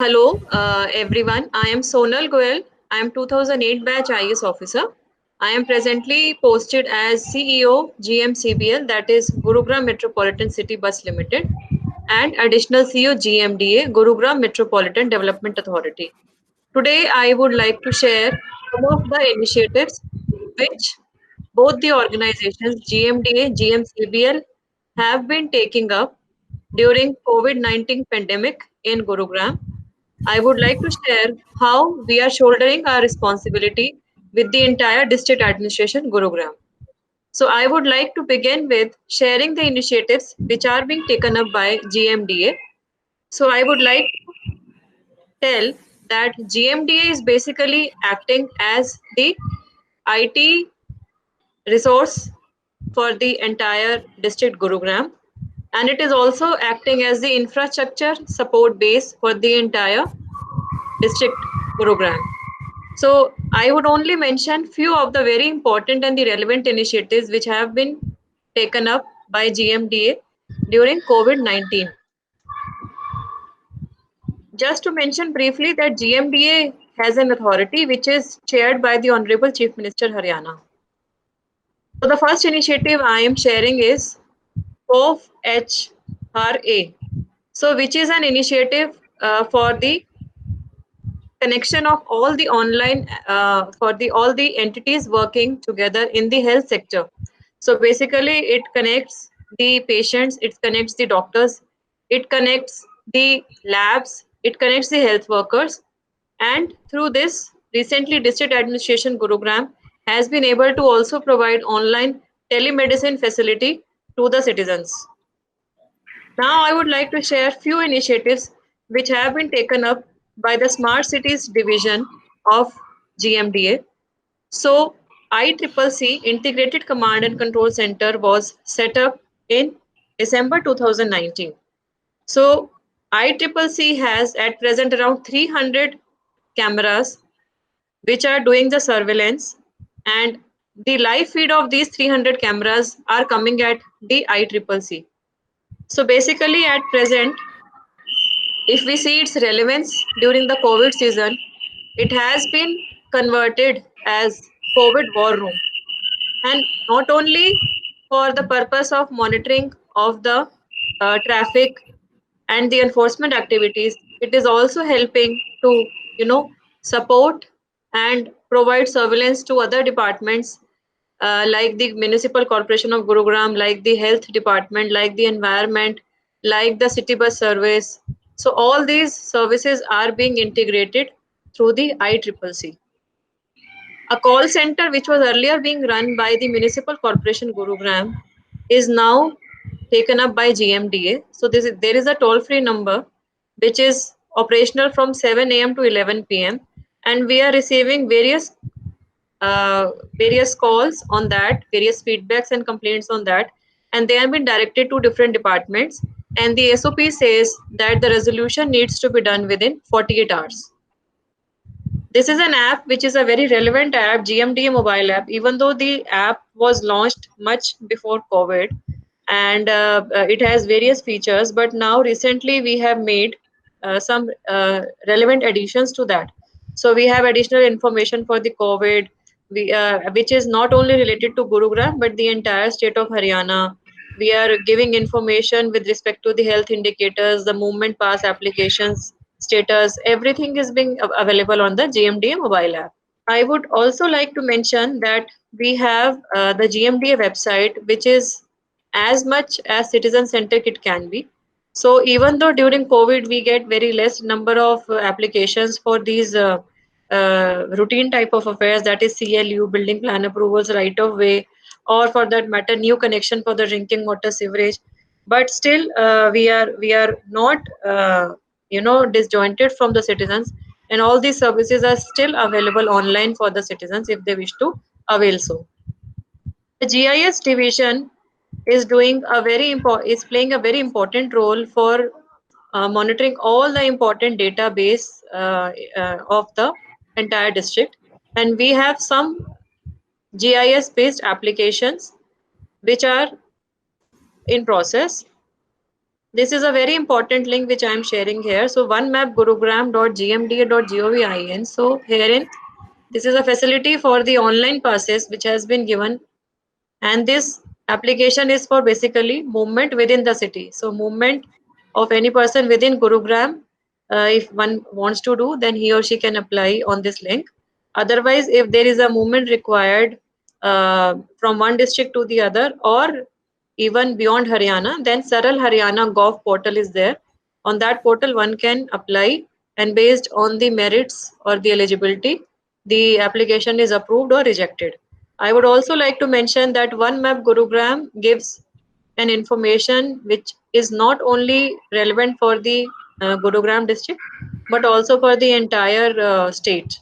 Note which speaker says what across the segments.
Speaker 1: Hello, everyone. I am Sonal Goyal. I am 2008 batch IS officer. I am presently posted as CEO GMCBL, that is Gurugram Metropolitan City Bus Limited, and additional CEO GMDA, Gurugram Metropolitan Development Authority. Today, I would like to share some of the initiatives which both the organizations GMDA, GMCBL have been taking up during COVID-19 pandemic in Gurugram. I would like to share how we are shouldering our responsibility with the entire district administration Gurugram. So I would like to begin with sharing the initiatives which are being taken up by GMDA. So I would like to tell that GMDA is basically acting as the IT resource for the entire district Gurugram, and it is also acting as the infrastructure support base for the entire district Gurugram. So I would only mention few of the very important and the relevant initiatives which have been taken up by GMDA during COVID-19. Just to mention briefly that GMDA has an authority which is chaired by the Honorable Chief Minister Haryana. So the first initiative I am sharing is COFHRA. So which is an initiative for the connection of all the online for the all the entities working together in the health sector. So basically it connects the patients, it connects the doctors, it connects the labs, it connects the health workers, and through this recently district administration Gurugram has been able to also provide online telemedicine facility to the citizens. Now, I would like to share few initiatives which have been taken up by the Smart Cities division of GMDA. So, ICCC Integrated Command and Control Center was set up in December 2019. So, ICCC has at present around 300 cameras which are doing the surveillance, and the live feed of these 300 cameras are coming at the ICCC. So basically at present, if we see its relevance during the COVID season, it has been converted as COVID war room. And not only for the purpose of monitoring of the traffic and the enforcement activities, it is also helping to, support and provide surveillance to other departments like the Municipal Corporation of Gurugram, like the Health Department, like the Environment, like the City Bus Service. So all these services are being integrated through the ICCC. A call center which was earlier being run by the Municipal Corporation Gurugram is now taken up by GMDA. So there is a toll-free number which is operational from 7 a.m. to 11 p.m. and we are receiving uh, various calls on that, various feedbacks and complaints on that, and they have been directed to different departments. And the SOP says that the resolution needs to be done within 48 hours. This is an app which is a very relevant app, GMDA mobile app, even though the app was launched much before COVID, and it has various features. But now, recently, we have made some relevant additions to that. So, we have additional information for the COVID, which is not only related to Gurugram but the entire state of Haryana. We are giving information with respect to the health indicators, the movement pass applications status, everything is being available on the GMDA mobile app. I would also like to mention that we have the GMDA website, which is as much as citizen centric it can be. So even though during COVID we get very less number of applications for these routine type of affairs, that is CLU, building plan approvals, right of way, or for that matter, new connection for the drinking water sewerage, but still we are not disjointed from the citizens, and all these services are still available online for the citizens if they wish to avail so. The GIS division is doing a very important is playing a very important role for monitoring all the important database of the entire district, and we have some GIS based applications which are in process. This is a very important link which I am sharing here. So onemapgurugram.gmda.gov.in. So herein, this is a facility for the online passes which has been given, and this application is for basically movement within the city. So movement of any person within Gurugram, if one wants to do, then he or she can apply on this link. Otherwise, if there is a movement required from one district to the other, or even beyond Haryana, then Saral Haryana Gov portal is there. On that portal one can apply, and based on the merits or the eligibility, the application is approved or rejected. I would also like to mention that One Map Gurugram gives an information which is not only relevant for the Gurugram district, but also for the entire state.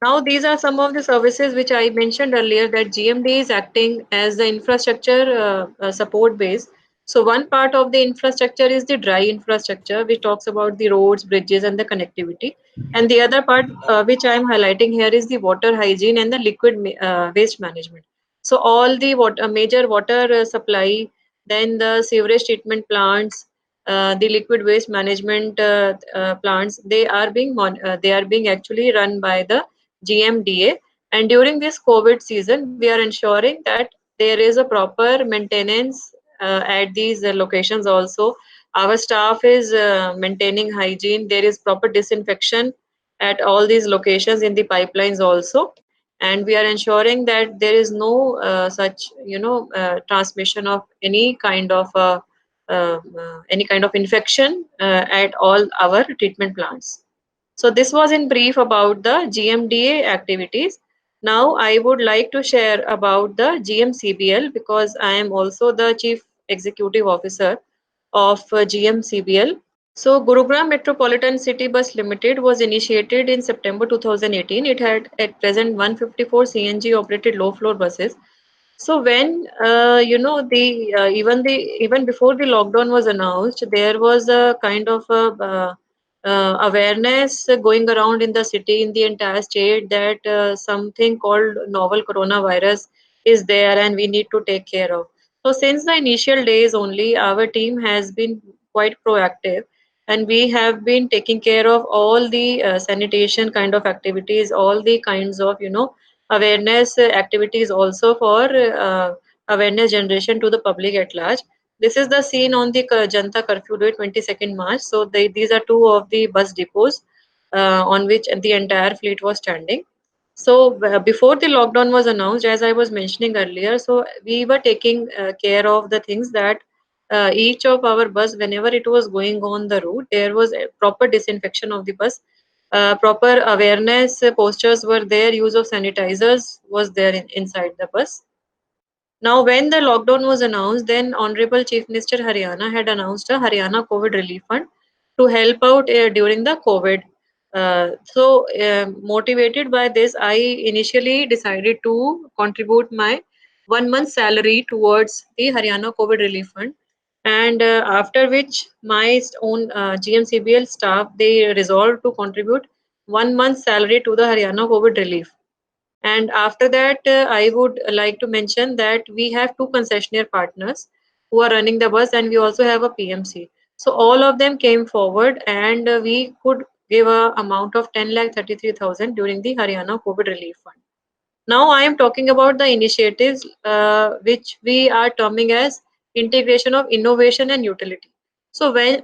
Speaker 1: Now, these are some of the services which I mentioned earlier, that GMD is acting as the infrastructure support base. So, one part of the infrastructure is the dry infrastructure, which talks about the roads, bridges, and the connectivity. And the other part, which I am highlighting here, is the water hygiene and the liquid waste management. So, all the major water supply, then the sewerage treatment plants, the liquid waste management plants, they are being actually run by the GMDA. And during this COVID season, we are ensuring that there is a proper maintenance at these locations also. Our staff is maintaining hygiene. There is proper disinfection at all these locations in the pipelines also. And we are ensuring that there is no such, transmission of any kind of infection at all our treatment plants. So this was in brief about the GMDA activities. Now I would like to share about the GMCBL, because I am also the Chief Executive Officer of GMCBL. So Gurugram Metropolitan City Bus Limited was initiated in September 2018. It had at present 154 CNG operated low floor buses. So when even before the lockdown was announced, there was a kind of a awareness going around in the city, in the entire state, that something called novel coronavirus is there and we need to take care of. So since the initial days only, our team has been quite proactive, and we have been taking care of all the sanitation kind of activities, all the kinds of awareness activities also for awareness generation to the public at large. This is the scene on the Janta Curfew Day, 22nd March. So these are two of the bus depots on which the entire fleet was standing. So before the lockdown was announced, as I was mentioning earlier, so we were taking care of the things that each of our bus, whenever it was going on the route, there was a proper disinfection of the bus, proper awareness posters were there, use of sanitizers was there inside the bus. Now, when the lockdown was announced, then Honorable Chief Minister Haryana had announced a Haryana COVID Relief Fund to help out during the COVID. Motivated by this, I initially decided to contribute my 1 month salary towards the Haryana COVID Relief Fund. And after which my own GMCBL staff, they resolved to contribute 1 month salary to the Haryana COVID Relief. And after that, I would like to mention that we have two concessionaire partners who are running the bus, and we also have a PMC. So all of them came forward, and we could give a amount of 10,33,000 during the Haryana COVID Relief Fund. Now I am talking about the initiatives which we are terming as integration of innovation and utility. So when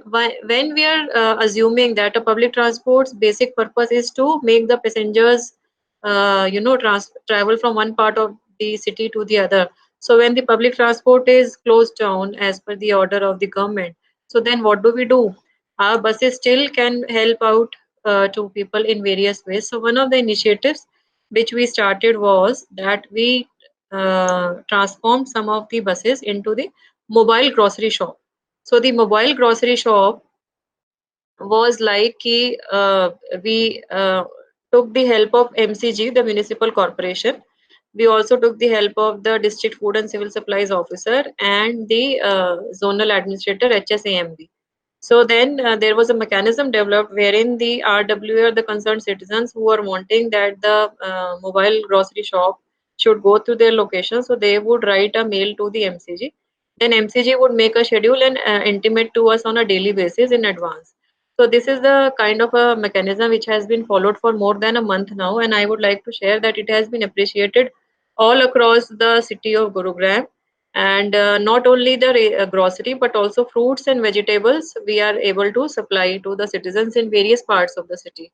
Speaker 1: we are assuming that a public transport's basic purpose is to make the passengers, travel from one part of the city to the other. So when the public transport is closed down as per the order of the government, so then what do we do? Our buses still can help out to people in various ways. So one of the initiatives which we started was that we transformed some of the buses into the mobile grocery shop. So the mobile grocery shop was like we took the help of MCG, the municipal corporation. We also took the help of the district food and civil supplies officer and the zonal administrator HSAMB. So then there was a mechanism developed wherein the RWA, or the concerned citizens who are wanting that the mobile grocery shop should go to their location, so they would write a mail to the MCG, Then MCG would make a schedule and intimate to us on a daily basis in advance. So this is the kind of a mechanism which has been followed for more than a month now, and I would like to share that it has been appreciated all across the city of Gurugram. And not only the grocery but also fruits and vegetables we are able to supply to the citizens in various parts of the city.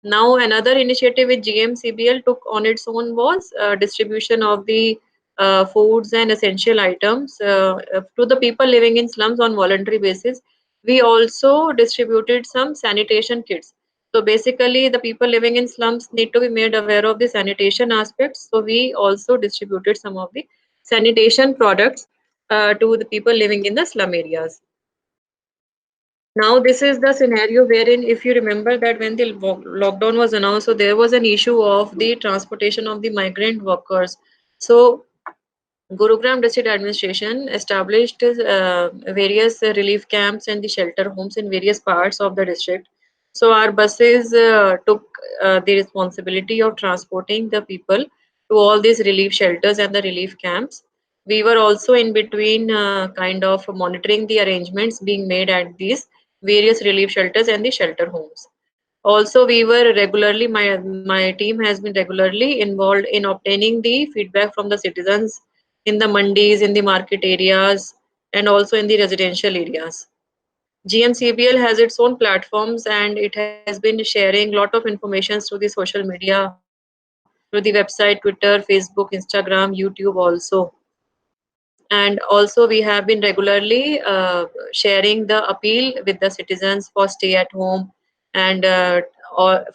Speaker 1: Now, another initiative which GMCBL took on its own was distribution of the foods and essential items to the people living in slums on voluntary basis. We also distributed some sanitation kits. So basically, the people living in slums need to be made aware of the sanitation aspects. So we also distributed some of the sanitation products to the people living in the slum areas. Now, this is the scenario wherein, if you remember that when the lockdown was announced, so there was an issue of the transportation of the migrant workers. So, Gurugram District Administration established various relief camps and the shelter homes in various parts of the district. So, our buses took the responsibility of transporting the people to all these relief shelters and the relief camps. We were also in between kind of monitoring the arrangements being made at these various relief shelters and the shelter homes. Also, we were regularly, my team has been regularly involved in obtaining the feedback from the citizens in the mandis, in the market areas, and also in the residential areas. GMCBL has its own platforms and it has been sharing a lot of information through the social media, through the website, Twitter, Facebook, Instagram, YouTube also. And also we have been regularly sharing the appeal with the citizens for stay at home and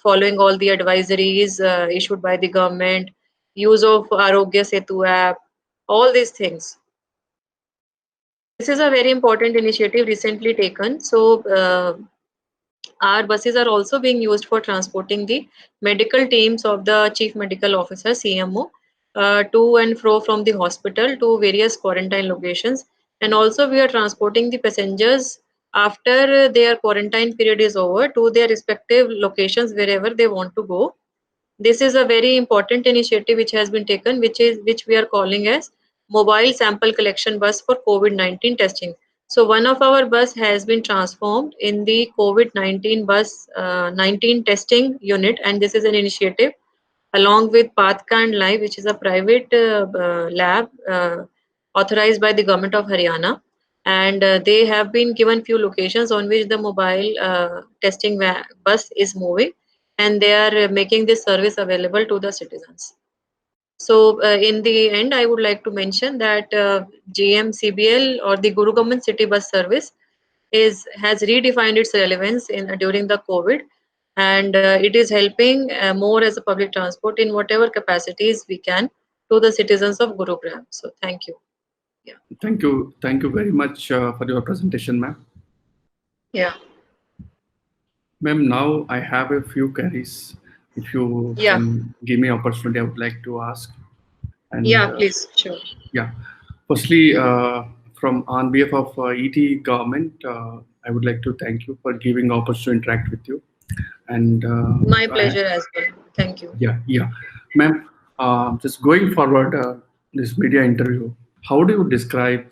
Speaker 1: following all the advisories issued by the government, use of Arogya Setu app, all these things. So this is a very important initiative recently taken. So our buses are also being used for transporting the medical teams of the Chief Medical Officer (CMO) to and fro from the hospital to various quarantine locations. And also, we are transporting the passengers after their quarantine period is over to their respective locations wherever they want to go. This is a very important initiative which has been taken, which we are calling as mobile sample collection bus for COVID-19 testing. So one of our bus has been transformed in the COVID-19 bus 19 testing unit, and this is an initiative along with Pathkand Live, which is a private lab authorized by the government of Haryana. And they have been given few locations on which the mobile testing bus is moving, and they are making this service available to the citizens. So, in the end, I would like to mention that GMCBL or the Guru Government City Bus Service is has redefined its relevance in during the COVID, and it is helping more as a public transport in whatever capacities we can to the citizens of Gurugram. So, thank you. Yeah.
Speaker 2: Thank you very much for your presentation, ma'am.
Speaker 1: Yeah.
Speaker 2: Ma'am, now I have a few queries. If you
Speaker 1: Yeah.
Speaker 2: can give me opportunity, I would like to ask. And
Speaker 1: Yeah. Please. Sure.
Speaker 2: yeah, firstly, from on behalf of ET government, I would like to thank you for giving opportunity to interact with you. And
Speaker 1: My
Speaker 2: I,
Speaker 1: pleasure as well. Thank you.
Speaker 2: yeah, ma'am. Just going forward, this media interview. How do you describe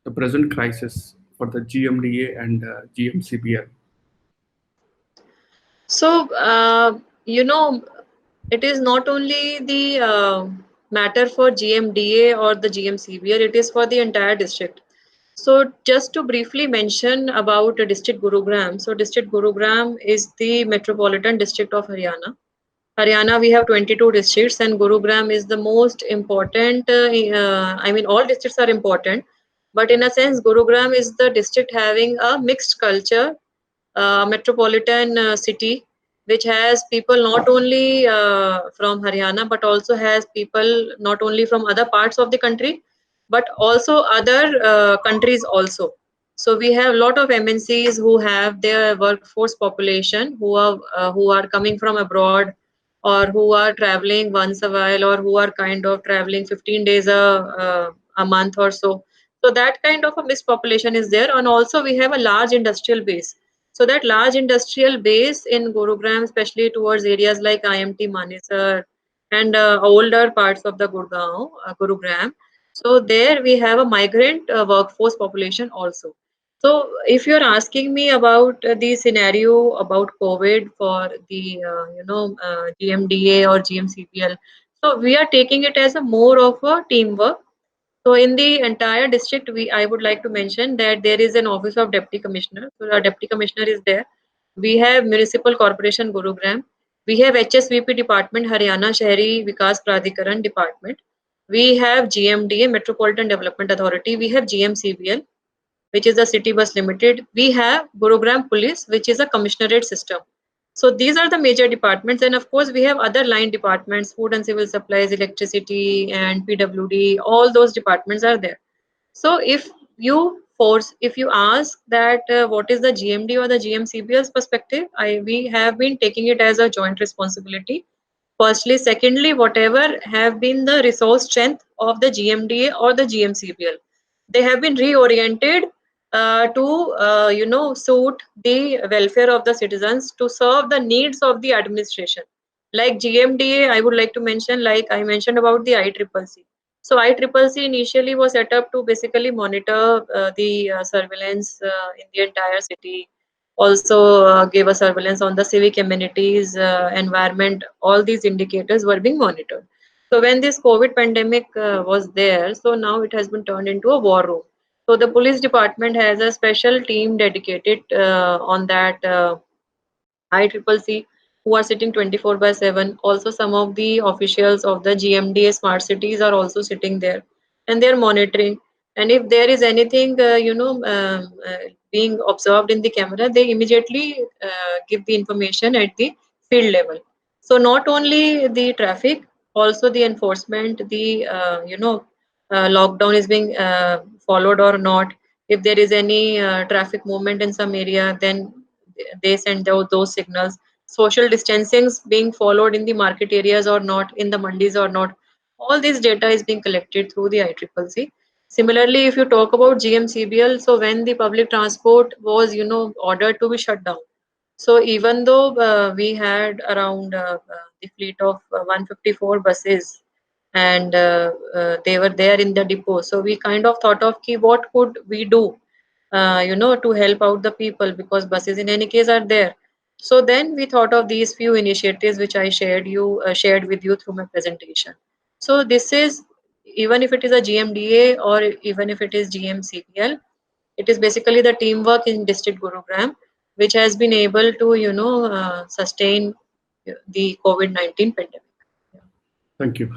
Speaker 2: the present crisis for the GMDA and GMCBL?
Speaker 1: So, it is not only the matter for GMDA or the GMCBL, it is for the entire district. So, just to briefly mention about District Gurugram. So, District Gurugram is the metropolitan district of Haryana. Haryana, we have 22 districts, and Gurugram is the most important. I mean, all districts are important, but in a sense, Gurugram is the district having a mixed culture, metropolitan city, which has people not only from Haryana but also has people not only from other parts of the country but also other countries also. So we have a lot of MNCs who have their workforce population who are coming from abroad or who are traveling once a while or who are kind of traveling 15 days a month or so. So that kind of a mixed population is there, and also we have a large industrial base. So that large industrial base in Gurugram, especially towards areas like IMT Manesar and older parts of the Gurugram. So there we have a migrant workforce population also. So if you're asking me about the scenario about COVID for the GMDA or GMCPL, so we are taking it as a more of a teamwork. So in the entire district, I would like to mention that there is an office of deputy commissioner. So our deputy commissioner is there. We have municipal corporation Gurugram. We have HSVP department Haryana Shahri Vikas Pradhikaran department. We have GMDA Metropolitan Development Authority. We have GMCBL, which is the City Bus Limited. We have Gurugram Police, which is a commissionerate system. So these are the major departments, and of course we have other line departments, food and civil supplies, electricity, and PWD. All those departments are there. So if you ask that what is the GMD or the GMCBL's perspective, we have been taking it as a joint responsibility. Firstly, secondly, whatever have been the resource strength of the GMDA or the GMCBL, they have been reoriented to suit the welfare of the citizens, to serve the needs of the administration. Like GMDA, I would like to mention, like I mentioned about the ICCC. So ICCC initially was set up to basically monitor the surveillance in the entire city, also gave a surveillance on the civic amenities, environment. All these indicators were being monitored. So when this COVID pandemic was there, so now it has been turned into a war room. So the police department has a special team dedicated on that ICCC, who are sitting 24 by 7. Also, some of the officials of the GMDA smart cities are also sitting there, and they're monitoring. And if there is anything, being observed in the camera, they immediately give the information at the field level. So not only the traffic, also the enforcement, the lockdown is being followed or not. If there is any traffic movement in some area, then they send those signals. Social distancing is being followed in the market areas or not, in the mandis or not. All this data is being collected through the ICCC. Similarly, if you talk about GMCBL, so when the public transport was, ordered to be shut down, so even though we had around the fleet of 154 buses, and they were there in the depot, so we kind of thought of ki, what could we do, to help out the people, because buses in any case are there. So then we thought of these few initiatives which I shared with you through my presentation. So this is, even if it is a GMDA or even if it is GMCPL, it is basically the teamwork in district Gurugram which has been able to sustain the COVID-19 pandemic.
Speaker 2: Thank you.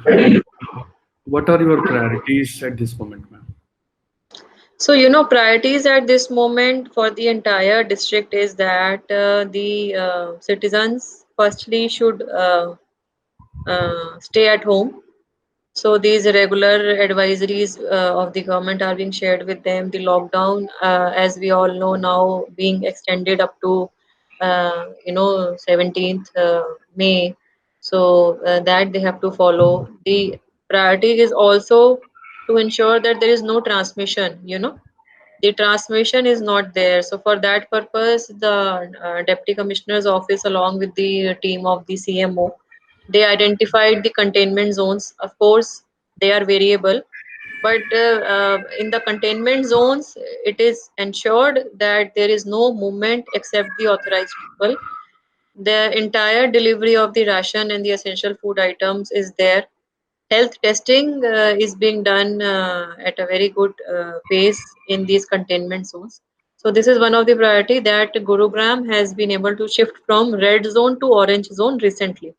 Speaker 2: What are your priorities at this moment, ma'am?
Speaker 1: So, priorities at this moment for the entire district is that the citizens firstly should stay at home. So these regular advisories of the government are being shared with them. The lockdown, as we all know now, being extended up to 17th May. So that they have to follow. The priority is also to ensure that there is no transmission. The transmission is not there. So for that purpose, the deputy commissioner's office, along with the team of the CMO, they identified the containment zones. Of course, they are variable, but in the containment zones, it is ensured that there is no movement except the authorized people. The entire delivery of the ration and the essential food items is there. Health testing is being done at a very good pace in these containment zones. So this is one of the priority that Gurugram has been able to shift from red zone to orange zone recently.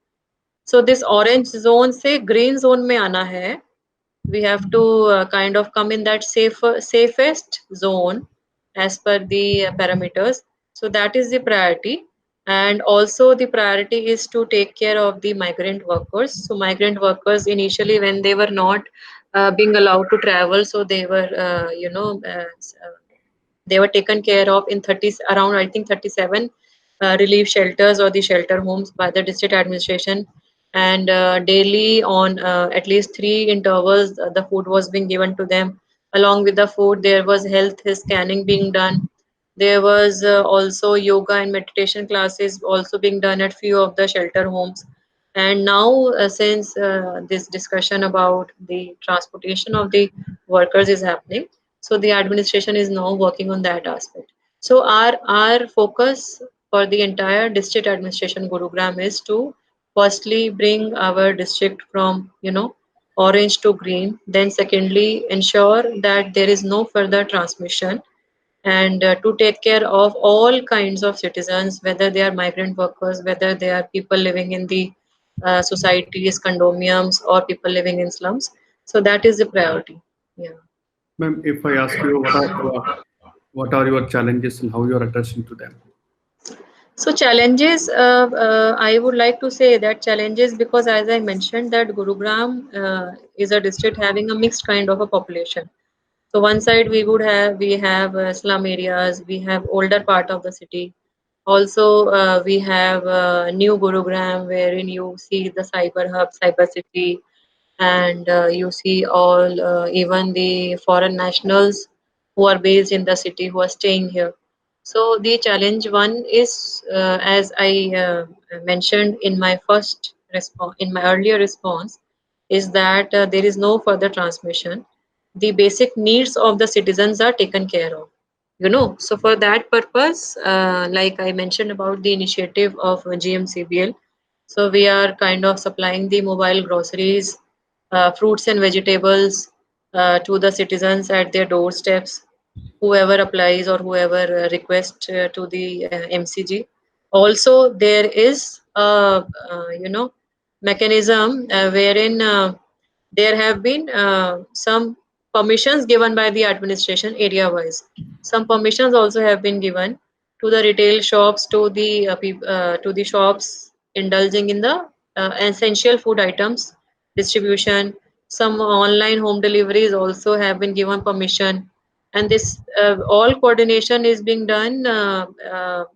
Speaker 1: So this orange zone से green zone में आना है. We have to kind of come in that safest zone as per the parameters. So that is the priority. And also the priority is to take care of the migrant workers. So migrant workers initially, when they were not being allowed to travel, so they were they were taken care of in 30, around I think 37 relief shelters or the shelter homes by the district administration. And daily on at least 3 intervals, the food was being given to them. Along with the food, there was health scanning being done. There was also yoga and meditation classes also being done at few of the shelter homes. And now, since this discussion about the transportation of the workers is happening, so the administration is now working on that aspect. So our focus for the entire district administration Gurugram is to firstly bring our district from orange to green. Then secondly, ensure that there is no further transmission, and to take care of all kinds of citizens, whether they are migrant workers, whether they are people living in the societies, condominiums, or people living in slums. So that is the priority. Yeah.
Speaker 2: Ma'am, if I ask you what are your challenges and how you are addressing to them?
Speaker 1: So challenges, I would like to say that challenges, because as I mentioned that Gurugram is a district having a mixed kind of a population. So one side we have slum areas, we have older part of the city. Also, we have New Gurugram, wherein you see the cyber hub, cyber city, and you see all even the foreign nationals who are based in the city who are staying here. So the challenge one is, as I mentioned in my first response, in my earlier response, is that there is no further transmission. The basic needs of the citizens are taken care of. So for that purpose, like I mentioned about the initiative of GMCBL, so we are kind of supplying the mobile groceries, fruits and vegetables to the citizens at their doorsteps, whoever applies or whoever requests to the MCG. Also, there is a mechanism wherein there have been some permissions given by the administration area wise. Some permissions also have been given to the retail shops, to the shops indulging in the essential food items distribution. Some online home deliveries also have been given permission, and this all coordination is being done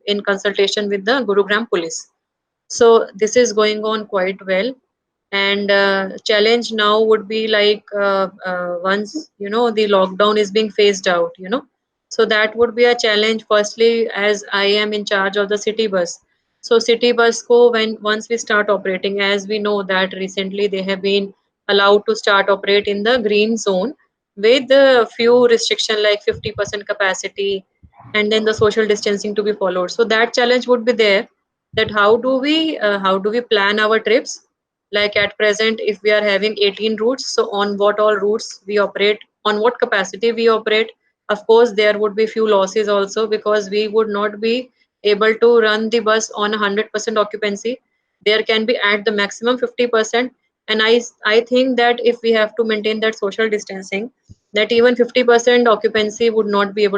Speaker 1: in consultation with the Gurugram police. So this is going on quite well. And challenge now would be like, once the lockdown is being phased out, so that would be a challenge. Firstly, as I am in charge of the city bus, so city bus ko, when once we start operating, as we know that recently they have been allowed to start operate in the green zone with a few restriction like 50% capacity, and then the social distancing to be followed. So that challenge would be there, that how do we plan our trips. Like at present, if we are having 18 routes, so on what all routes we operate, on what capacity we operate. Of course, there would be few losses also, because we would not be able to run the bus on 100% occupancy. There can be at the maximum 50%. And I think that if we have to maintain that social distancing, that even 50% occupancy would not be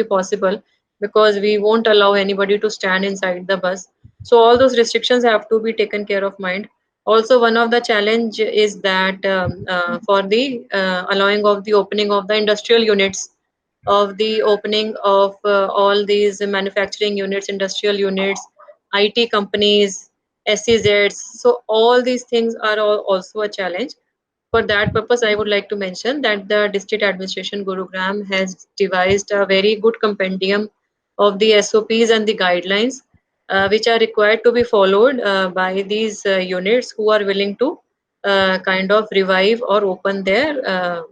Speaker 1: possible, because we won't allow anybody to stand inside the bus. So all those restrictions have to be taken care of mind. Also, one of the challenge is that for the allowing of the opening of the industrial units, of the opening of all these manufacturing units, industrial units, IT companies, SEZs. So all these things are also a challenge. For that purpose, I would like to mention that the district administration Gurugram has devised a very good compendium of the SOPs and the guidelines, which are required to be followed by these units who are willing to kind of revive or open their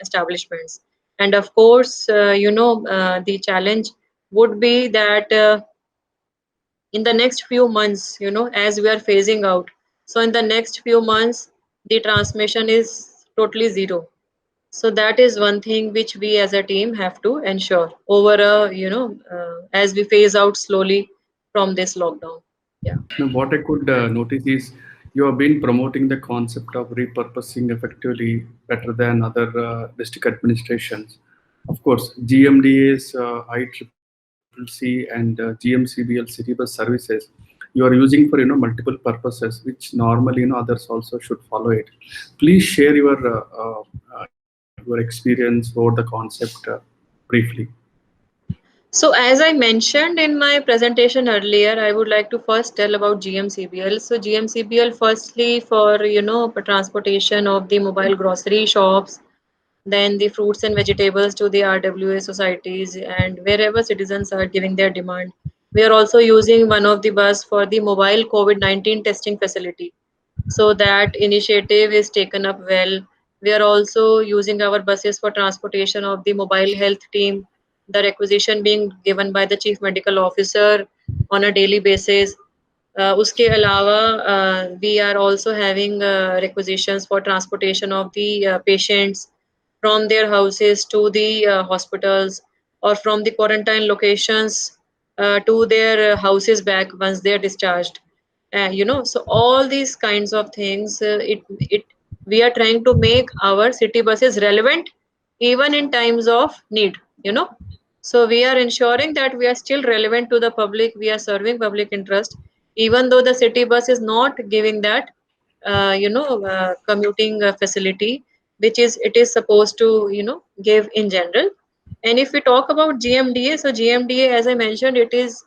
Speaker 1: establishments. And of course, the challenge would be that in the next few months, as we are phasing out, so in the next few months, the transmission is totally zero. So that is one thing which we as a team have to ensure over as we phase out slowly from this lockdown. Yeah.
Speaker 2: Now, what I could notice is you have been promoting the concept of repurposing effectively better than other district administrations. Of course, GMDA's ICCC and GMCBL city bus services you are using for multiple purposes, which normally others also should follow it. Please share your experience over the concept briefly.
Speaker 1: So as I mentioned in my presentation earlier, I would like to first tell about GMCBL. So GMCBL, firstly, for for transportation of the mobile grocery shops, then the fruits and vegetables to the RWA societies and wherever citizens are giving their demand. We are also using one of the bus for the mobile COVID-19 testing facility. So that initiative is taken up well. We are also using our buses for transportation of the mobile health team, the requisition being given by the chief medical officer on a daily basis. उसके अलावा we are also having requisitions for transportation of the patients from their houses to the hospitals, or from the quarantine locations to their houses back once they are discharged. So all these kinds of things, it we are trying to make our city buses relevant even in times of need. you know so we are ensuring that we are still relevant to the public, we are serving public interest, even though the city bus is not giving that commuting facility which is it is supposed to give in general. And if we talk about GMDA, so GMDA, as I mentioned, it is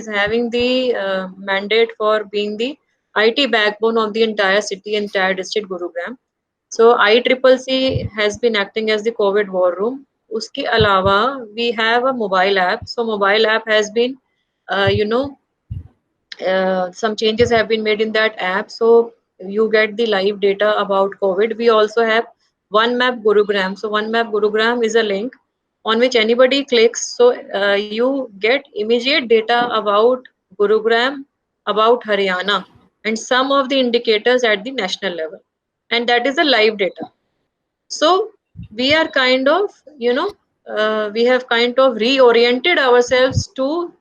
Speaker 1: having the mandate for being the IT backbone of the entire city, entire district Gurugram. So ICCC has been acting as the COVID war room. Uske alawa, we have a mobile app. So mobile app has been, uh, you know, some changes have been made in that app. So you get the live data about COVID. We also have One Map Gurugram. So One Map Gurugram is a link on which anybody clicks. So you get immediate data about Gurugram, about Haryana, and some of the indicators at the national level. And that is the live data. So we are kind of, we have kind of reoriented ourselves to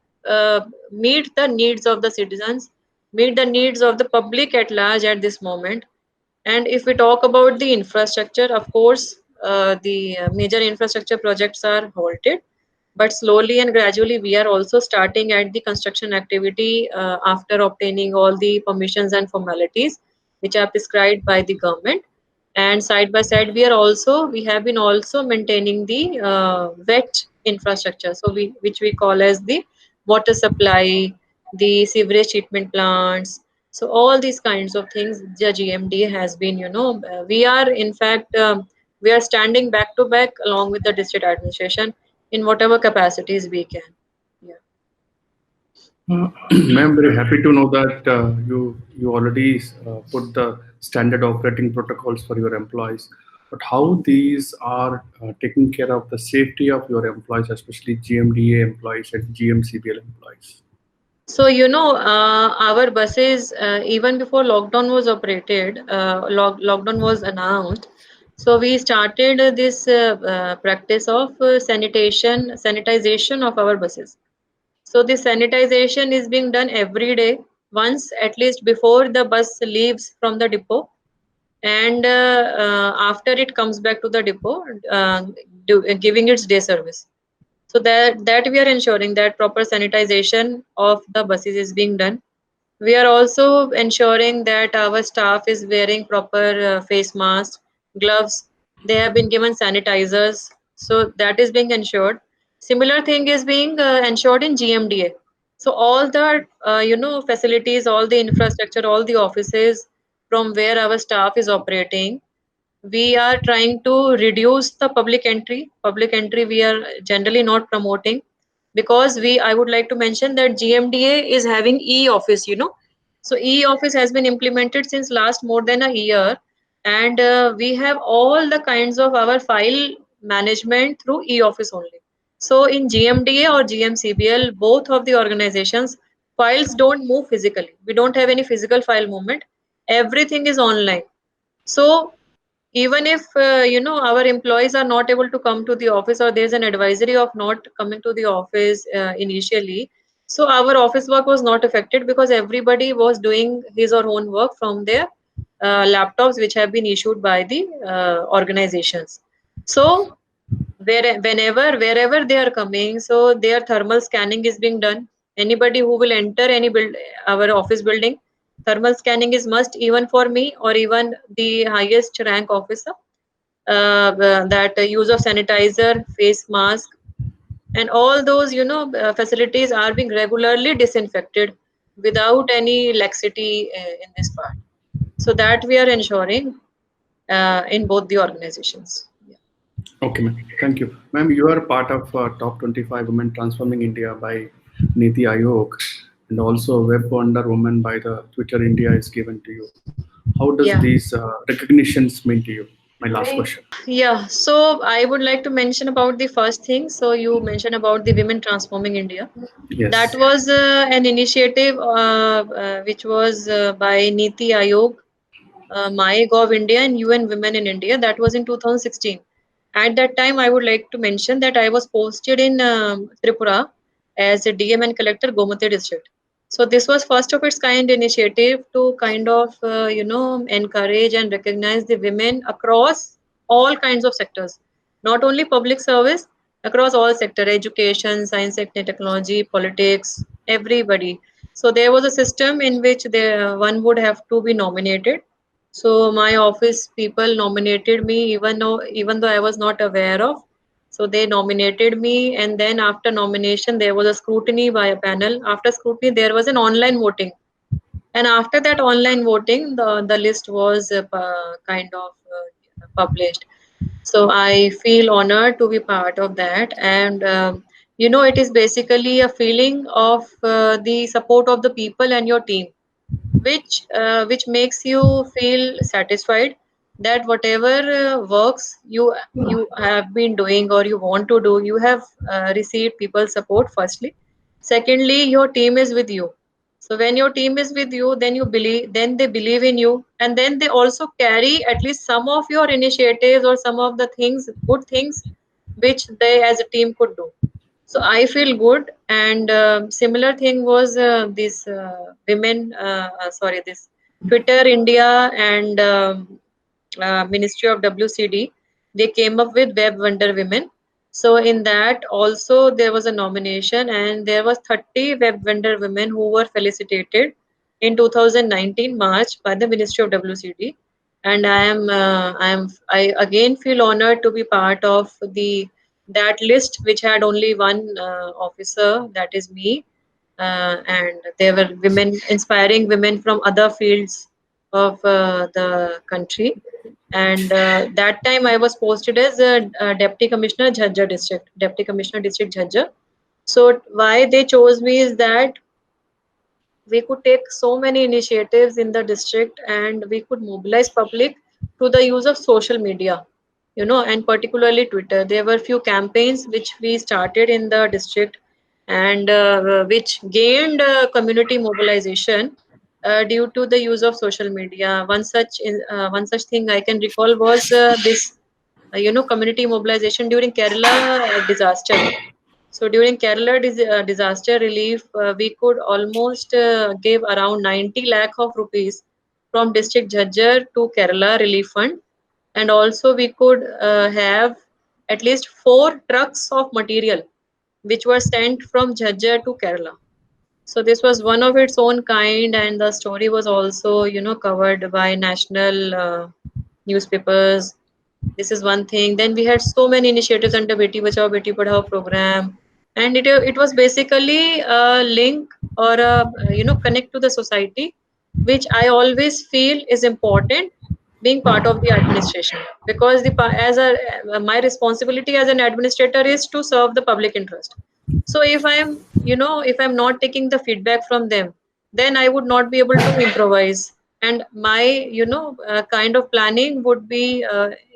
Speaker 1: meet the needs of the citizens, meet the needs of the public at large at this moment. And if we talk about the infrastructure, of course, the major infrastructure projects are halted, but slowly and gradually we are also starting at the construction activity after obtaining all the permissions and formalities which are prescribed by the government. And side by side we have been also maintaining the wet infrastructure, so we which we call as the water supply, the sewage treatment plants. So all these kinds of things the GMD has been, we are in fact, we are standing back to back along with the district administration in whatever capacities we can. Yeah.
Speaker 2: Ma'am, very happy to know that you already put the standard operating protocols for your employees. But how these are taking care of the safety of your employees, especially GMDA employees and GMCBL employees?
Speaker 1: So, our buses, even before lockdown was operated, lockdown was announced. So, we started this practice of sanitization of our buses. So, the sanitization is being done every day, once at least before the bus leaves from the depot, and after it comes back to the depot, giving its day service. So that we are ensuring that proper sanitization of the buses is being done. We are also ensuring that our staff is wearing proper face masks, gloves. They have been given sanitizers, so that is being ensured. Similar thing is being ensured in GMDA. So all the facilities, all the infrastructure, all the offices from where our staff is operating, we are trying to reduce the public entry we are generally not promoting, because we I would like to mention that GMDA is having e-office. So e-office has been implemented since last more than a year, and we have all the kinds of our file management through e-office only. So in GMDA or GMCBL, both of the organizations, files don't move physically, we don't have any physical file movement, everything is online. So even if our employees are not able to come to the office, or there's an advisory of not coming to the office initially, so our office work was not affected, because everybody was doing his or own work from their laptops which have been issued by the organizations. So wherever they are coming, so their thermal scanning is being done. Anybody who will enter our office building, thermal scanning is must, even for me or even the highest rank officer. That use of sanitizer, face mask, and all those facilities are being regularly disinfected without any laxity in this part. So that we are ensuring in both the organizations. Yeah.
Speaker 2: Okay, ma'am. Thank you. Ma'am, you are part of top 25 Women Transforming India by Niti Aayog, and also Web Wonder Woman by the Twitter India is given to you. How does
Speaker 1: Yeah.
Speaker 2: these recognitions mean to you? My last question.
Speaker 1: Yeah, so I would like to mention about the first thing. So you mentioned about the Women Transforming India. That
Speaker 2: Yes.
Speaker 1: was an initiative which was by Niti Aayog, MyGov India, and UN Women in India. That was in 2016. At that time, I would like to mention that I was posted in Tripura as a DM and collector, Gomati district. So this was first of its kind initiative to kind of encourage and recognize the women across all kinds of sectors, not only public service, across all sector, education, science and technology, politics, everybody. So there was a system in which one would have to be nominated. So my office people nominated me even though I was not aware of. So they nominated me, and then after nomination there was a scrutiny by a panel. After scrutiny there was an online voting, and after that online voting the list was kind of published. So I feel honored to be part of that, and it is basically a feeling of the support of the people and your team, which makes you feel satisfied that whatever works you have been doing or you want to do, you have received people's support firstly. Secondly, your team is with you. So when your team is with you, then they believe in you, and then they also carry at least some of your initiatives or some of the things, good things, which they as a team could do. So I feel good, and similar thing was this women, sorry, this Twitter India and Ministry of WCD. They came up with Web Wonder Women. So in that also there was a nomination, and there was 30 Web Wonder Women who were felicitated in 2019 March by the Ministry of WCD. And I again feel honored to be part of the that list, which had only one officer, that is me, and there were women, inspiring women from other fields of the country. And that time I was posted as a deputy commissioner, Jhajjar district, deputy commissioner district Jhajjar. So why they chose me is that we could take so many initiatives in the district, and we could mobilize public through the use of social media, and particularly Twitter. There were few campaigns which we started in the district, and which gained community mobilization due to the use of social media. One such thing I can recall was this community mobilization during Kerala disaster. So during Kerala disaster relief, we could almost give around 90 lakh of rupees from district Jhajjar to Kerala relief fund, and also we could have at least 4 trucks of material which were sent from Jhajjar to Kerala. So this was one of its own kind, and the story was also covered by national newspapers. This is one thing. Then we had so many initiatives under Beti Bachao Beti Padhao program, and it was basically a link or a connect to the society, which I always feel is important being part of the administration, because as a my responsibility as an administrator is to serve the public interest. So if I'm not taking the feedback from them, then I would not be able to improvise, and my kind of planning would be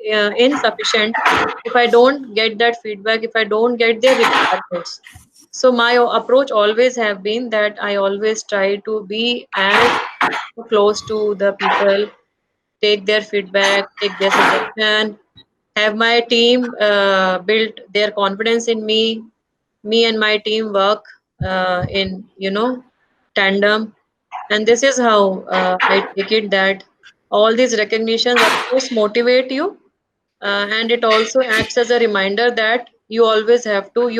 Speaker 1: insufficient if I don't get that feedback, if I don't get their requirements. So my approach always have been that I always try to be as close to the people, take their feedback, take their suggestion, have my team build their confidence in me. Me and my team work in tandem, and this is how I take it, that all these recognitions of course motivate you, and it also acts as a reminder that you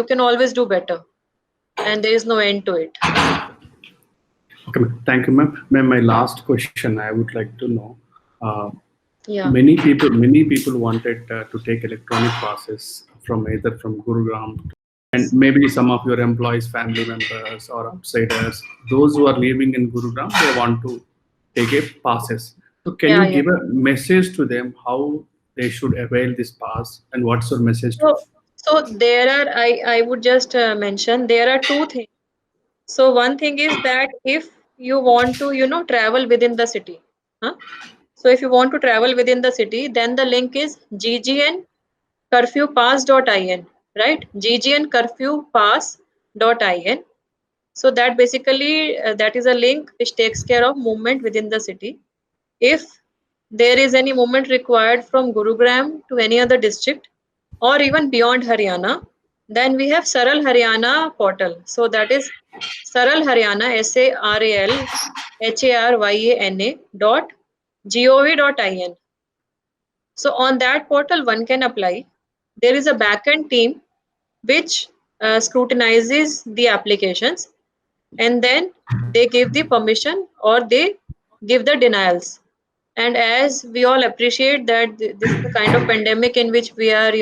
Speaker 1: can always do better, and there is no end to it.
Speaker 2: Okay, thank you, ma'am. Ma'am, my last question I would like to know. Uh,
Speaker 1: Yeah.
Speaker 2: many people wanted to take electronic passes from either from Gurugram, and maybe some of your employees, family members, or outsiders. Those who are living in Gurugram, they want to take a passes. So, can
Speaker 1: Yeah,
Speaker 2: you
Speaker 1: yeah.
Speaker 2: give a message to them how they should avail this pass, and what's your message to
Speaker 1: So, so there are, I would just mention there are two things. So one thing is that if you want to, travel within the city, huh? So if you want to travel within the city, then the link is ggncurfewpass.in, right? ggncurfewpass.in. So that basically that is a link which takes care of movement within the city. If there is any movement required from Gurugram to any other district or even beyond Haryana, then we have Saral Haryana portal. So that is Saral Haryana, SARALHARYANA .gov.in. So on that portal, one can apply. There is a backend team which scrutinizes the applications, and then they give the permission or they give the denials. And as we all appreciate that this is the kind of pandemic in which we are,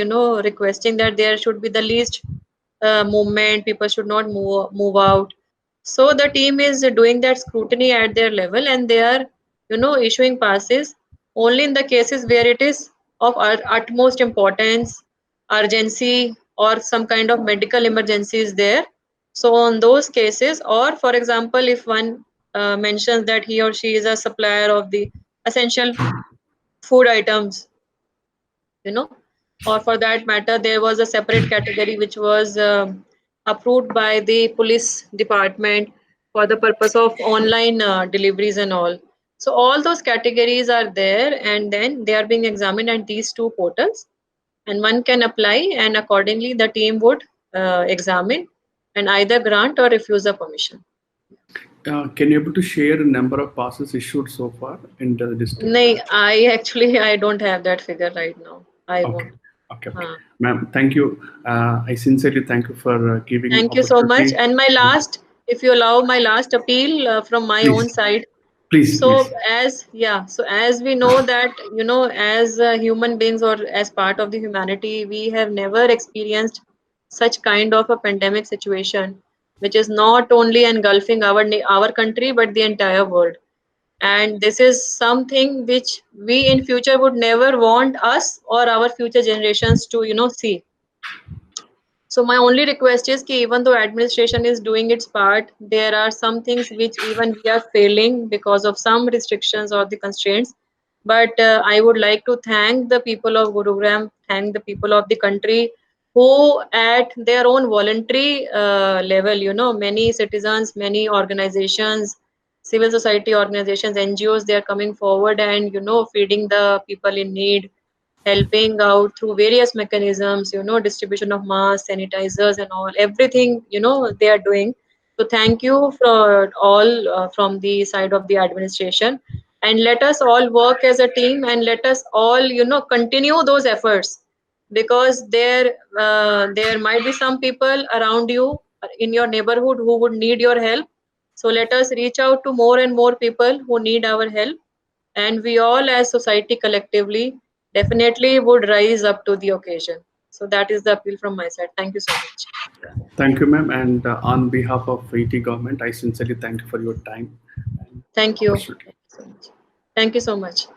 Speaker 1: requesting that there should be the least movement, people should not move out. So the team is doing that scrutiny at their level, and they are, issuing passes only in the cases where it is of utmost importance, urgency, or some kind of medical emergency is there. So on those cases, or for example, if one mentions that he or she is a supplier of the essential food items, you know, or for that matter, there was a separate category which was approved by the police department for the purpose of online deliveries and all. So all those categories are there, and then they are being examined at these two portals, and one can apply, and accordingly the team would examine and either grant or refuse the permission.
Speaker 2: Can you able to share a number of passes issued so far in the district?
Speaker 1: No, I don't have that figure right now. I
Speaker 2: Okay.
Speaker 1: won't.
Speaker 2: Okay. Okay.
Speaker 1: Huh.
Speaker 2: Ma'am, thank you. I sincerely thank you for giving
Speaker 1: Thank you so much.
Speaker 2: opportunity.
Speaker 1: And my last, if you allow, my last appeal from my own
Speaker 2: Please,
Speaker 1: side.
Speaker 2: please,
Speaker 1: So
Speaker 2: please.
Speaker 1: as we know that, as human beings or as part of the humanity, we have never experienced such kind of a pandemic situation, which is not only engulfing our country but the entire world. And this is something which we in future would never want us or our future generations to, see. So my only request is that even though administration is doing its part, there are some things which even we are failing because of some restrictions or the constraints. But I would like to thank the people of Gurugram, thank the people of the country who at their own voluntary level, many citizens, many organizations, civil society organizations, NGOs, they are coming forward and, feeding the people in need, helping out through various mechanisms, distribution of masks, sanitizers, and all, everything, they are doing. So thank you for all from the side of the administration. And let us all work as a team and let us all, continue those efforts, because there might be some people around you in your neighborhood who would need your help. So let us reach out to more and more people who need our help, and we all as society collectively definitely would rise up to the occasion. So that is the appeal from my side. Thank you so much.
Speaker 2: Thank you, ma'am. And on behalf of ET government, I sincerely thank you for your time and
Speaker 1: Thank you.
Speaker 2: opportunity.
Speaker 1: Thank you so much. Thank you so much.